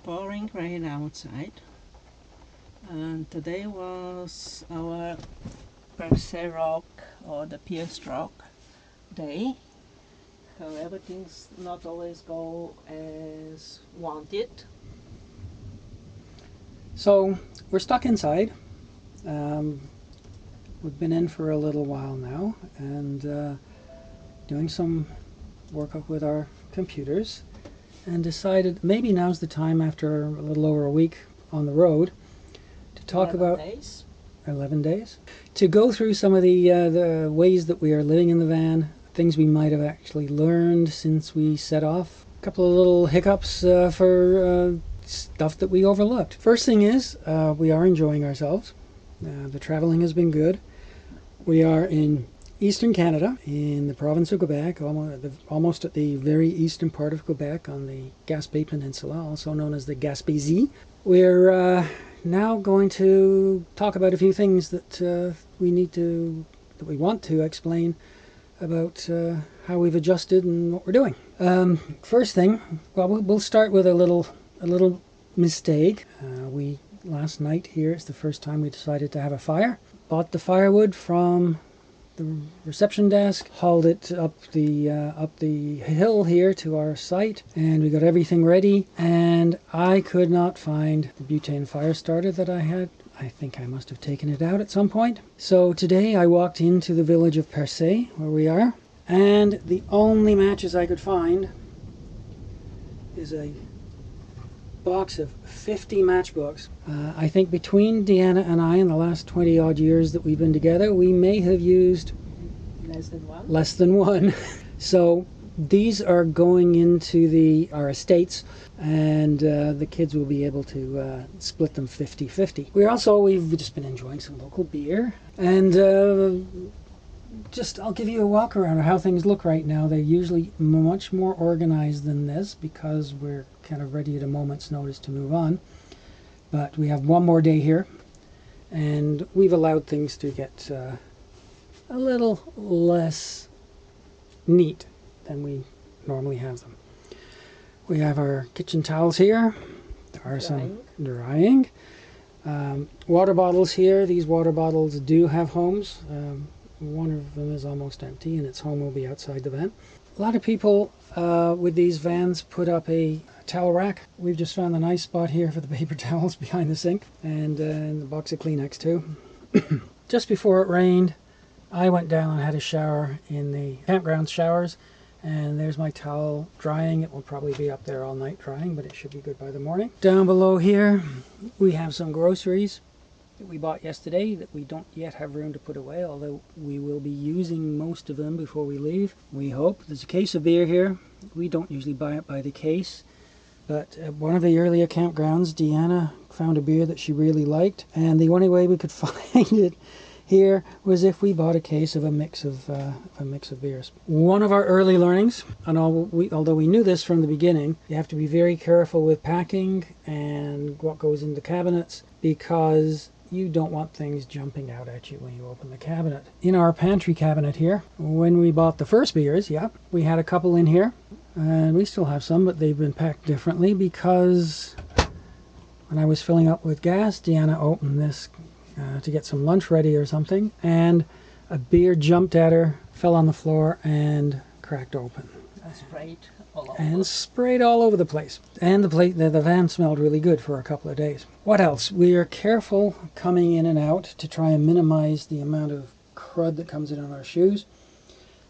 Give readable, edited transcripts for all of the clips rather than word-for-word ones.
pouring rain outside, and today was our Perse Rock or the Pierce Rock day. However, things not always go as wanted. So we're stuck inside. We've been in for a little while now and doing some work up with our computers, and decided maybe now's the time, after a little over a week on the road, to talk 11 about days. 11 days, to go through some of the ways that we are living in the van, things we might have actually learned since we set off, a couple of little hiccups for stuff that we overlooked. First thing is, we are enjoying ourselves. The traveling has been good. We are in eastern Canada, in the province of Quebec, almost at the very eastern part of Quebec on the Gaspé Peninsula, also known as the Gaspésie. We're now going to talk about a few things that we want to explain about how we've adjusted and what we're doing. First thing, well, we'll start with a little mistake. We last night here is the first time we decided to have a fire. Bought the firewood from the reception desk, hauled it up the hill here to our site, and we got everything ready, and I could not find the butane fire starter that I had. I think I must have taken it out at some point. So today I walked into the village of Perse, where we are, and the only matches I could find is a box of 50 matchbooks. I think between Deanna and I, in the last 20 odd years that we've been together, we may have used less than one. So these are going into our estates, and the kids will be able to split them 50-50. We've just been enjoying some local beer, and I'll give you a walk around of how things look right now. They're usually much more organized than this because we're kind of ready at a moment's notice to move on. But we have one more day here, and we've allowed things to get a little less neat than we normally have them. We have our kitchen towels here. There are some drying. Water bottles here. These water bottles do have homes. One of them is almost empty, and its home will be outside the van. A lot of people with these vans put up a towel rack. We've just found a nice spot here for the paper towels behind the sink, and the box of Kleenex too. Just before it rained, I went down and had a shower in the campground showers, and there's my towel drying. It will probably be up there all night drying, but it should be good by the morning. Down below here, we have some groceries that we bought yesterday that we don't yet have room to put away, although we will be using most of them before we leave, we hope. There's a case of beer here. We don't usually buy it by the case, but at one of the earlier campgrounds, Deanna found a beer that she really liked, and the only way we could find it here was if we bought a case of a mix of beers. One of our early learnings, and although we knew this from the beginning, you have to be very careful with packing and what goes into cabinets, because you don't want things jumping out at you when you open the cabinet. In our pantry cabinet here, when we bought the first beers, we had a couple in here, and we still have some, but they've been packed differently because when I was filling up with gas, Deanna opened this to get some lunch ready or something, and a beer jumped at her, fell on the floor, and cracked open. Sprayed all over the place. And the van smelled really good for a couple of days. What else? We are careful coming in and out to try and minimize the amount of crud that comes in on our shoes.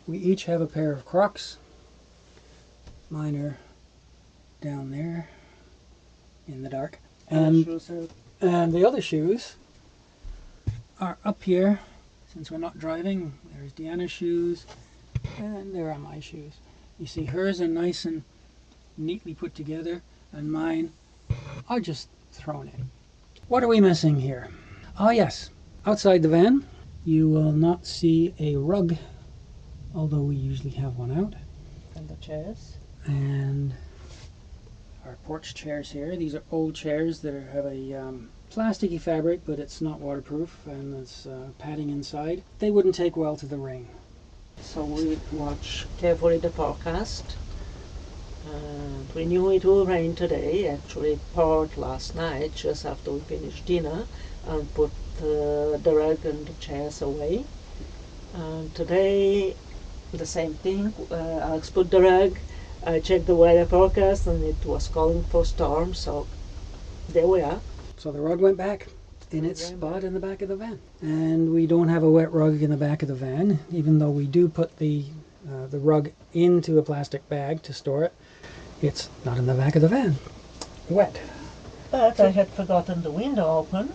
We each have a pair of Crocs. Mine are down there in the dark. And the other shoes are up here. Since we're not driving, there's Deanna's shoes, and there are my shoes. You see, hers are nice and neatly put together, and mine are just thrown in. What are we missing here? Oh yes, outside the van, you will not see a rug, although we usually have one out. And the chairs. And our porch chairs here. These are old chairs that have a plasticky fabric, but it's not waterproof, and there's padding inside. They wouldn't take well to the rain. So we watch carefully the forecast, And we knew it will rain today. Actually, it poured last night just after we finished dinner and put the rug and the chairs away. And today, the same thing. Alex put the rug. I checked the weather forecast and it was calling for storm, so there we are. So the rug went back in its spot in the back of the van. And we don't have a wet rug in the back of the van, even though we do put the rug into a plastic bag to store it. It's not in the back of the van. Wet. But I had forgotten the window open.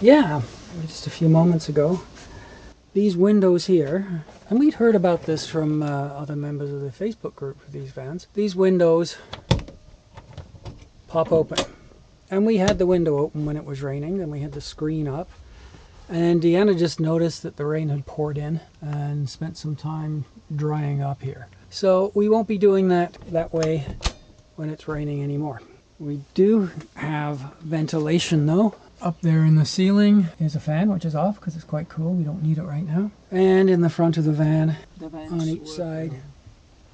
Yeah, just a few moments ago. These windows here, and we'd heard about this from other members of the Facebook group for these vans. These windows pop open. And we had the window open when it was raining, and we had the screen up. And Deanna just noticed that the rain had poured in and spent some time drying up here. So we won't be doing that way when it's raining anymore. We do have ventilation though. Up there in the ceiling is a fan, which is off because it's quite cool. We don't need it right now. And in the front of the van, on each side,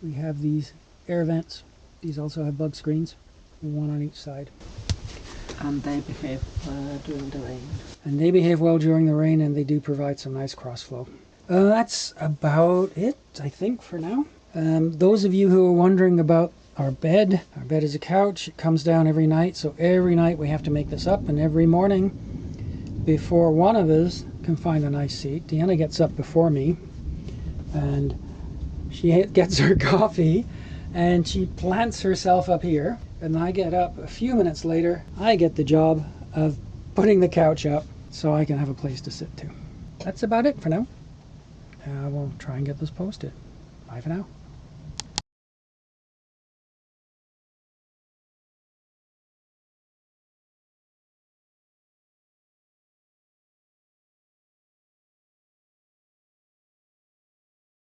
we have these air vents. These also have bug screens, one on each side. And they behave during the rain. And they behave well during the rain, and they do provide some nice crossflow. That's about it, I think, for now. Those of you who are wondering about our bed is a couch. It comes down every night, so every night we have to make this up, and every morning before one of us can find a nice seat, Deanna gets up before me, and she gets her coffee, and she plants herself up here, and I get up a few minutes later. I get the job of putting the couch up so I can have a place to sit to. That's about it for now. I will try and get this posted. Bye for now.